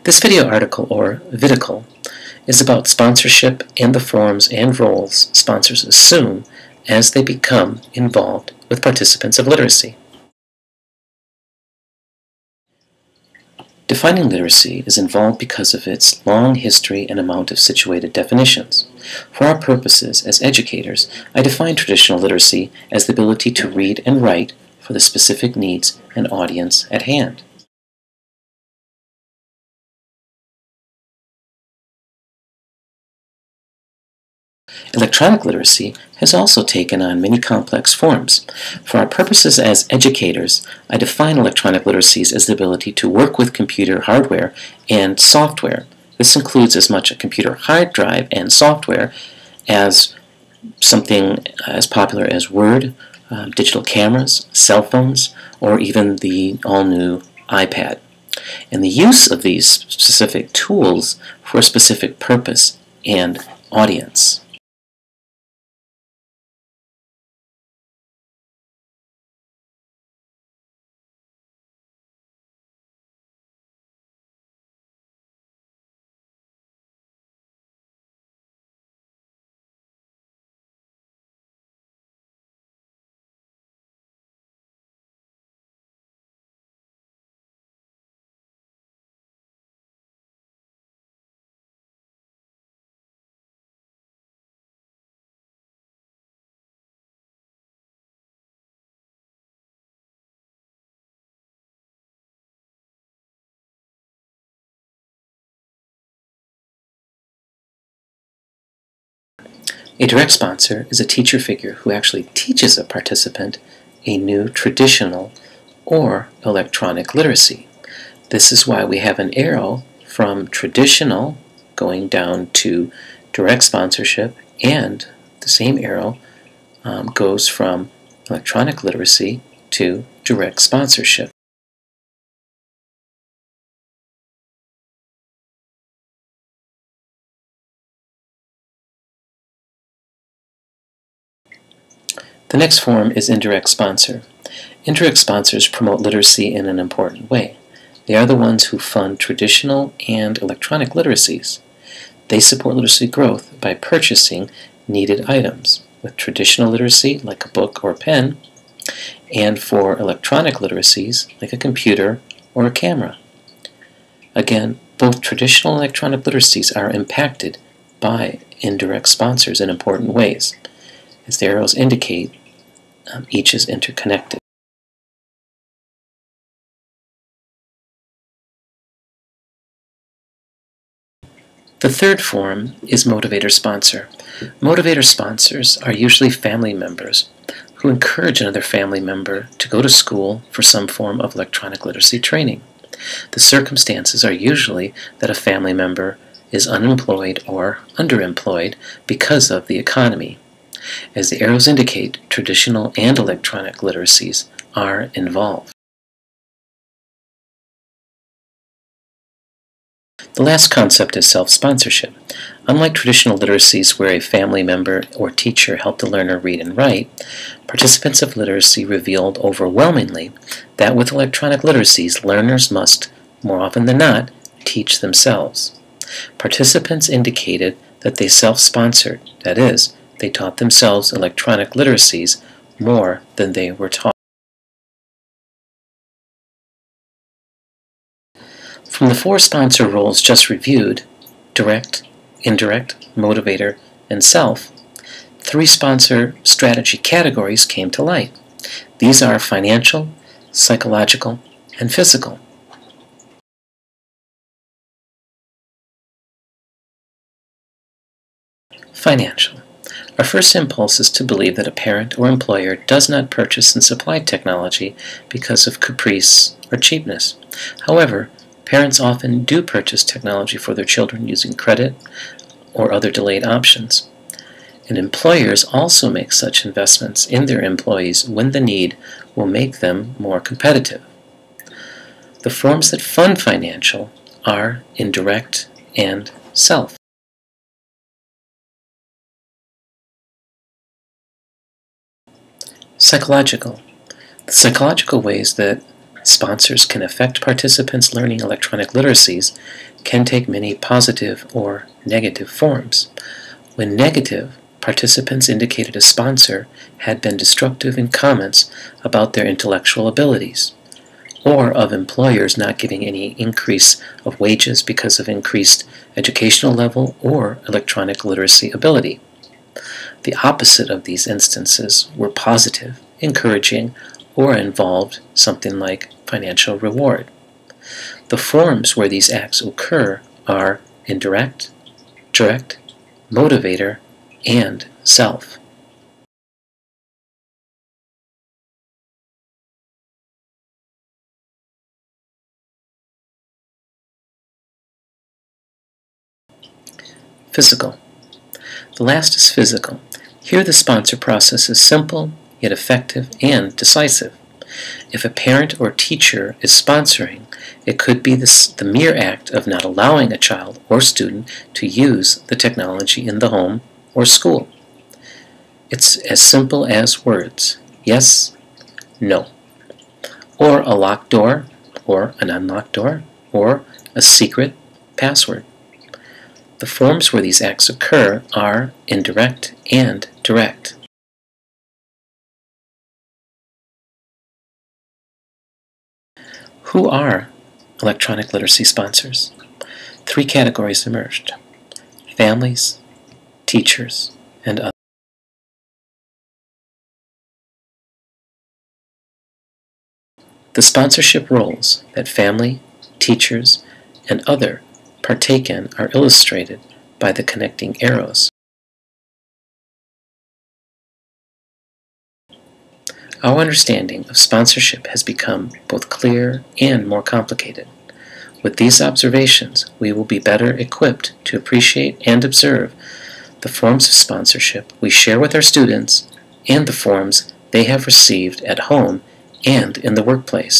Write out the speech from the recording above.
This video article, or vidical, is about sponsorship and the forms and roles sponsors assume as they become involved with participants of literacy. Defining literacy is involved because of its long history and amount of situated definitions. For our purposes as educators, I define traditional literacy as the ability to read and write for the specific needs and audience at hand. Electronic literacy has also taken on many complex forms. For our purposes as educators, I define electronic literacies as the ability to work with computer hardware and software. This includes as much a computer hard drive and software as something as popular as Word, digital cameras, cell phones, or even the all-new iPad. And the use of these specific tools for a specific purpose and audience. A direct sponsor is a teacher figure who actually teaches a participant a new traditional or electronic literacy. This is why we have an arrow from traditional going down to direct sponsorship, and the same arrow goes from electronic literacy to direct sponsorship. The next form is indirect sponsor. Indirect sponsors promote literacy in an important way. They are the ones who fund traditional and electronic literacies. They support literacy growth by purchasing needed items, with traditional literacy, like a book or pen, and for electronic literacies, like a computer or a camera. Again, both traditional and electronic literacies are impacted by indirect sponsors in important ways. As the arrows indicate, each is interconnected. The third form is motivator sponsor. Motivator sponsors are usually family members who encourage another family member to go to school for some form of electronic literacy training. The circumstances are usually that a family member is unemployed or underemployed because of the economy. As the arrows indicate, traditional and electronic literacies are involved. The last concept is self-sponsorship. Unlike traditional literacies where a family member or teacher helped the learner read and write, participants of literacy revealed overwhelmingly that with electronic literacies, learners must, more often than not, teach themselves. Participants indicated that they self-sponsored, that is, they taught themselves electronic literacies more than they were taught. From the four sponsor roles just reviewed, direct, indirect, motivator, and self, three sponsor strategy categories came to light. These are financial, psychological, and physical. Financial. Our first impulse is to believe that a parent or employer does not purchase and supply technology because of caprice or cheapness. However, parents often do purchase technology for their children using credit or other delayed options. And employers also make such investments in their employees when the need will make them more competitive. The forms that fund financial are indirect and self. Psychological. The psychological ways that sponsors can affect participants learning electronic literacies can take many positive or negative forms. When negative, participants indicated a sponsor had been destructive in comments about their intellectual abilities, or of employers not giving any increase of wages because of increased educational level or electronic literacy ability. The opposite of these instances were positive, encouraging, or involved something like financial reward. The forms where these acts occur are indirect, direct, motivator, and self. Physical. The last is physical. Here the sponsor process is simple, yet effective and decisive. If a parent or teacher is sponsoring, it could be the mere act of not allowing a child or student to use the technology in the home or school. It's as simple as words, yes, no, or a locked door, or an unlocked door, or a secret password. The forms where these acts occur are indirect and direct. Who are electronic literacy sponsors? 3 categories emerged: families, teachers, and others. The sponsorship roles that family, teachers, and other partake in are illustrated by the connecting arrows. Our understanding of sponsorship has become both clear and more complicated. With these observations, we will be better equipped to appreciate and observe the forms of sponsorship we share with our students and the forms they have received at home and in the workplace.